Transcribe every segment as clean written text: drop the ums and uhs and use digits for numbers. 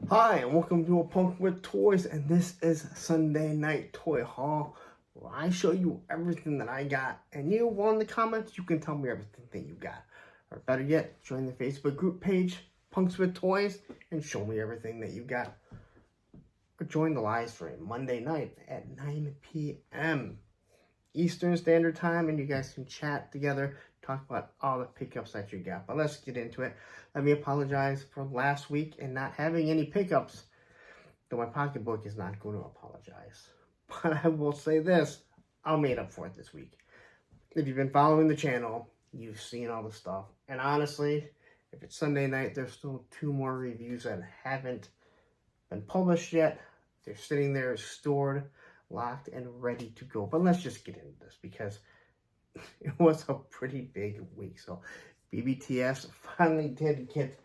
Hi, and welcome to A Punk with Toys, and this is Sunday Night Toy Haul, where I show you everything that I got, and you, well, in the comments, you can tell me everything that you got. Or better yet, join the Facebook group page, Punks with Toys, and show me everything that you got. Or join the live stream Monday night at 9 p.m. Eastern Standard Time, and you guys can chat together, talk about all the pickups that you got. But let's get into it. Let me apologize for last week and not having any pickups, though my pocketbook is not going to apologize. But I will say this, I'll make up for it this week. If you've been following the channel, you've seen all the stuff. And honestly, if it's Sunday night, there's still 2 more reviews that haven't been published yet. They're sitting there stored, locked, and ready to go. But let's just get into this because it was a pretty big week. So BBTS finally did get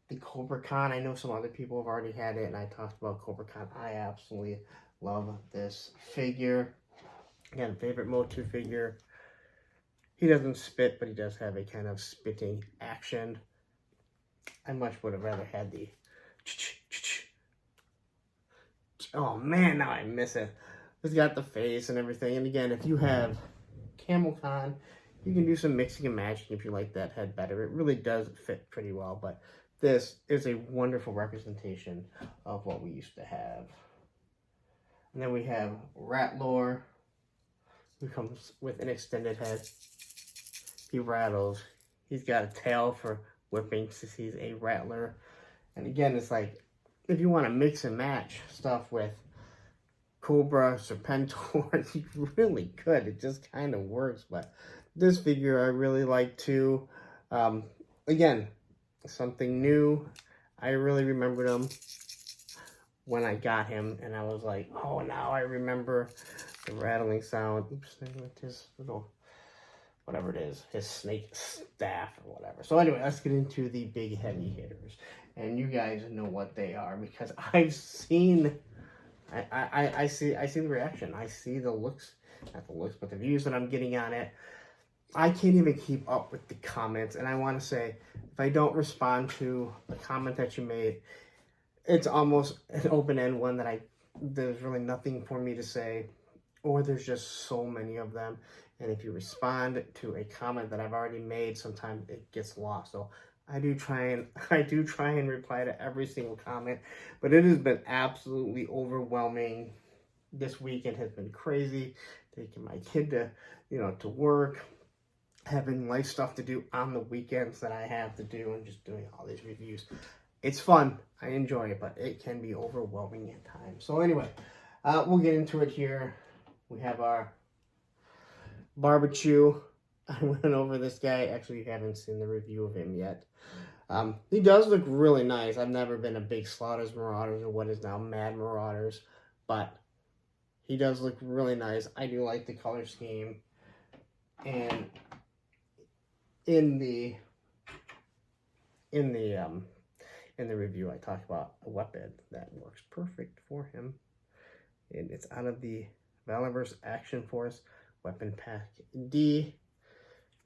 the Kobra Con. I know some other people have already had it, and I talked about Kobra Con. I absolutely love this figure. Again, favorite MOTU figure. He doesn't spit, but he does have a kind of spitting action. I much would have rather had the... Oh man, now I miss it. It's got the face and everything. And again, if you have Camel Con, you can do some mixing and matching if you like that head better. It really does fit pretty well, but this is a wonderful representation of what we used to have. And then we have Rattlor, who comes with an extended head. He rattles. He's got a tail for whipping since he's a rattler. And again, it's like, if you want to mix and match stuff with Kobra, Serpentor, you really could. It just kind of works. But this figure I really like too. Again, something new. I really remembered him when I got him, and I was like, oh, now I remember the rattling sound. Oops, his little, whatever it is, his snake staff or whatever. So anyway, let's get into the big heavy hitters. And you guys know what they are because I've seen, I see the reaction. I see the looks, not the looks, but the views that I'm getting on it. I can't even keep up with the comments, and I want to say, if I don't respond to a comment that you made, it's almost an open-end one that there's really nothing for me to say, or there's just so many of them. And if you respond to a comment that I've already made, sometimes it gets lost. So I do try and reply to every single comment, but it has been absolutely overwhelming. This weekend has been crazy. Taking my kid to work, having life stuff to do on the weekends that I have to do, and just doing all these reviews. It's fun. I enjoy it, but it can be overwhelming at times. So anyway, we'll get into it here. We have our barbecue. I went over this guy. Actually, you haven't seen the review of him yet. He does look really nice. I've never been a big Slaughters Marauders or what is now Mad Marauders, but he does look really nice. I do like the color scheme. And in the review, I talked about a weapon that works perfect for him. And it's out of the Valorverse Action Force Weapon Pack D.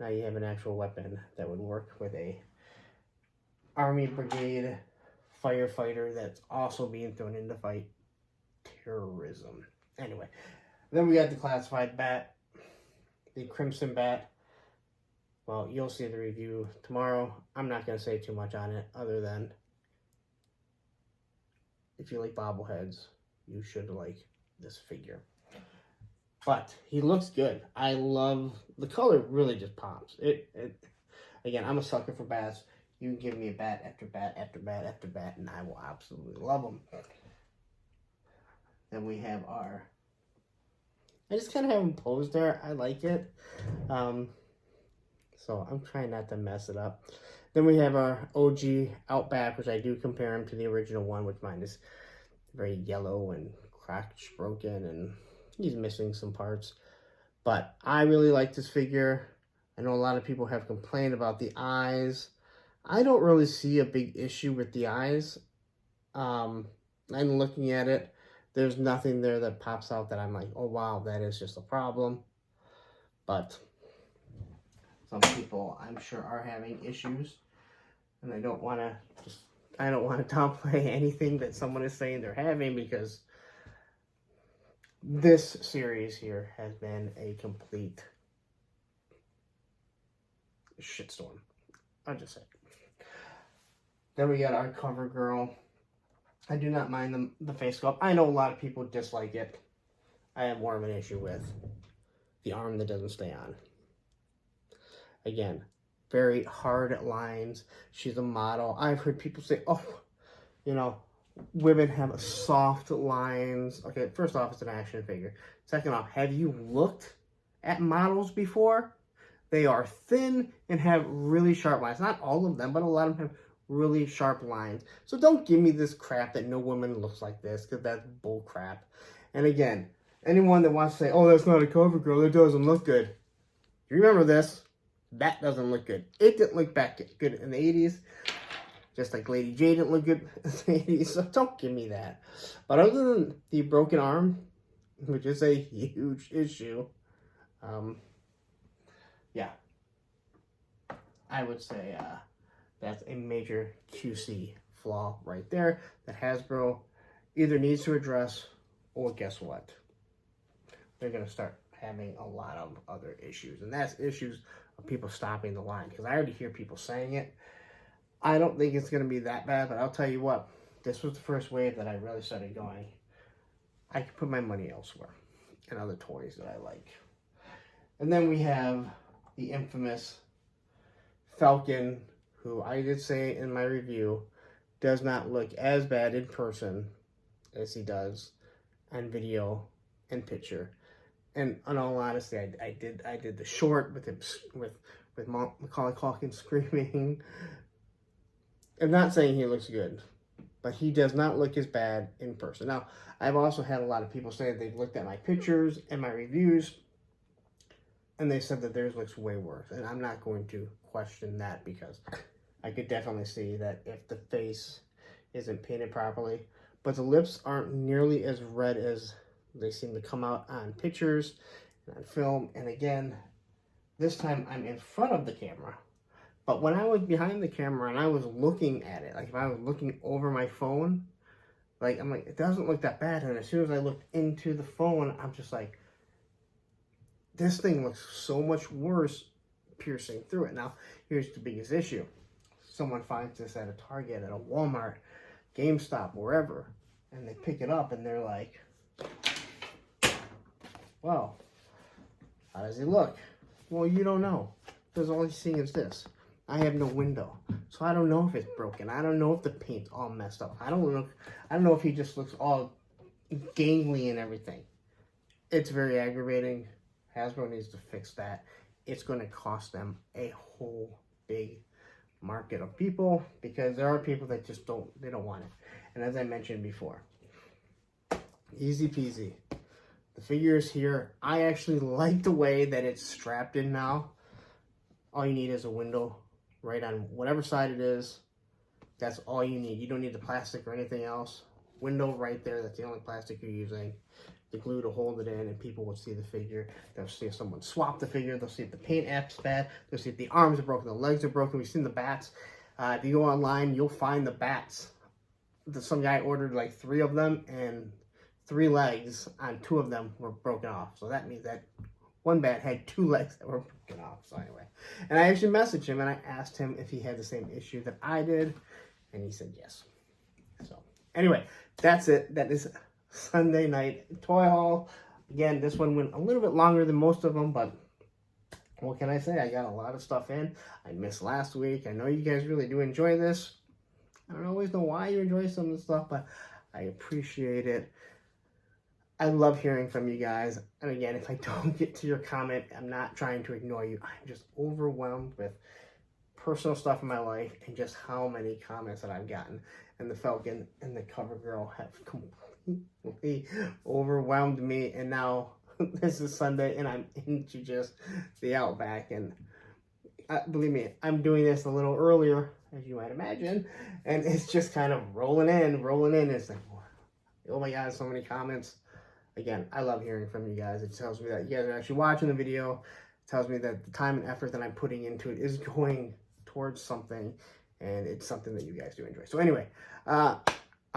Now you have an actual weapon that would work with a Army Brigade firefighter that's also being thrown in to fight terrorism. Anyway, then we got the classified bat, the Crimson Bat. Well, you'll see the review tomorrow. I'm not going to say too much on it other than if you like bobbleheads, you should like this figure. But he looks good. I love the color. Really just pops. Again, I'm a sucker for bats. You can give me a bat after bat after bat after bat, and I will absolutely love them. Then we have our... I just kind of have him posed there. I like it. So I'm trying not to mess it up. Then we have our OG Outback, which I do compare him to the original one, which mine is very yellow and cracked, broken, and he's missing some parts. But I really like this figure. I know a lot of people have complained about the eyes. I don't really see a big issue with the eyes. I'm looking at it. There's nothing there that pops out that I'm like, oh wow, that is just a problem. But some people, I'm sure, are having issues. And I don't want to just I don't want to downplay anything that someone is saying they're having, because this series here has been a complete shitstorm. I'll just say. Then we got our cover girl. I do not mind the face sculpt. I know a lot of people dislike it. I have more of an issue with the arm that doesn't stay on. Again, very hard lines. She's a model. I've heard people say, oh, you know, women have soft lines. Okay, first off, it's an action figure. Second off, have you looked at models before? They are thin and have really sharp lines. Not all of them, but a lot of them have really sharp lines. So don't give me this crap that no woman looks like this, because that's bull crap. And again, anyone that wants to say, oh, that's not a cover girl, it doesn't look good. You remember this? That doesn't look good. It didn't look back good in the 80s. Just like Lady J didn't look good in the 80s. So don't give me that. But other than the broken arm, which is a huge issue, yeah, I would say that's a major QC flaw right there that Hasbro either needs to address, or guess what? They're going to start having a lot of other issues. And that's issues of people stopping the line. Because I already hear people saying it. I don't think it's going to be that bad, but I'll tell you what. This was the first wave that I really started going, I could put my money elsewhere and other toys that I like. And then we have the infamous Falcon, who I did say in my review does not look as bad in person as he does on video and picture. And in all honesty, I did the short with him with Macaulay Culkin screaming. I'm not saying he looks good, but he does not look as bad in person. Now, I've also had a lot of people say they've looked at my pictures and my reviews, and they said that theirs looks way worse. And I'm not going to question that, because I could definitely see that if the face isn't painted properly, but the lips aren't nearly as red as they seem to come out on pictures and on film. And again, this time I'm in front of the camera. But when I was behind the camera and I was looking at it, like if I was looking over my phone, like I'm like, it doesn't look that bad. And as soon as I looked into the phone, I'm just like, this thing looks so much worse piercing through it. Now, here's the biggest issue. Someone finds this at a Target, at a Walmart, GameStop, wherever, and they pick it up and they're like, well, how does he look? Well, you don't know, because all you're seeing is this. I have no window, so I don't know if it's broken. I don't know if the paint's all messed up. I don't know if he just looks all gangly and everything. It's very aggravating. Hasbro needs to fix that. It's going to cost them a whole big market of people, because there are people that just don't want it. And as I mentioned before, easy peasy. The figure is here. I actually like the way that it's strapped in now. All you need is a window right on whatever side it is. That's all you need. You don't need the plastic or anything else. Window right there. That's the only plastic you're using. The glue to hold it in, and people will see the figure. They'll see if someone swapped the figure. They'll see if the paint app's bad. They'll see if the arms are broken, the legs are broken. We've seen the bats. If you go online, you'll find the bats. Some guy ordered like 3 of them, and 3 legs on 2 of them were broken off. So that means that one bat had 2 legs that were broken off. So anyway, and I actually messaged him and I asked him if he had the same issue that I did, and he said yes. So anyway, that's it. That is Sunday night toy haul. Again, this one went a little bit longer than most of them, but what can I say? I got a lot of stuff in. I missed last week. I know you guys really do enjoy this. I don't always know why you enjoy some of the stuff, but I appreciate it. I love hearing from you guys. And again, if I don't get to your comment, I'm not trying to ignore you. I'm just overwhelmed with personal stuff in my life and just how many comments that I've gotten. And the Falcon and the cover girl have completely overwhelmed me. And now this is Sunday and I'm into just the Outback. And believe me, I'm doing this a little earlier, as you might imagine. And it's just kind of rolling in. It's like, oh my God, so many comments. Again, I love hearing from you guys. It tells me that you guys are actually watching the video. It tells me that the time and effort that I'm putting into it is going towards something. and it's something that you guys do enjoy. So anyway, I'll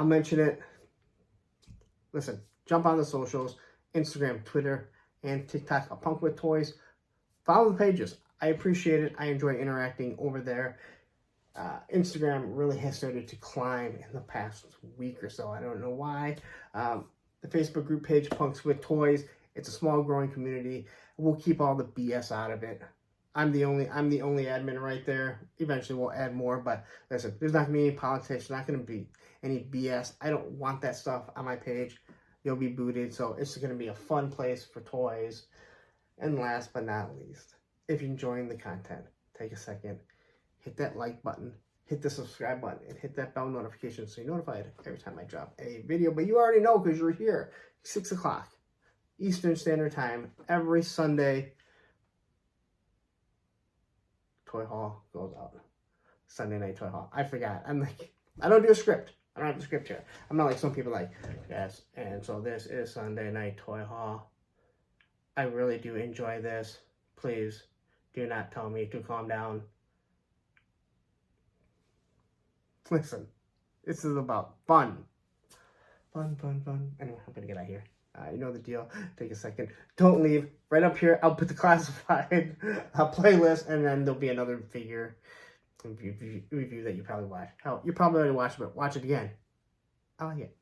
mention it. Listen, jump on the socials, Instagram, Twitter, and TikTok, A Punk with Toys. Follow the pages. I appreciate it. I enjoy interacting over there. Instagram really has started to climb in the past week or so. I don't know why. The Facebook group page, Punks with Toys, it's a small growing community. We'll keep all the BS out of it. I'm the only admin right there. Eventually we'll add more, but listen, there's not gonna be any politics, there's not gonna be any BS. I don't want that stuff on my page. You'll be booted, so it's gonna be a fun place for toys. And last but not least, if you're enjoying the content, take a second, hit that like button, hit the subscribe button, and hit that bell notification so you're notified every time I drop a video. But you already know because you're here, 6 o'clock Eastern Standard Time, every Sunday. Toy Haul goes out. Sunday Night Toy Haul. I forgot. I don't do a script. I don't have a script here. I'm not like some people like, yes, and so this is Sunday Night Toy Haul. I really do enjoy this. Please do not tell me to calm down. Listen, this is about fun. Fun. Anyway, I'm gonna get out of here. You know the deal. Take a second. Don't leave. Right up here, I'll put the classified playlist, and then there'll be another figure review that you probably watched. Hell, you probably already watched it, but watch it again. I like it.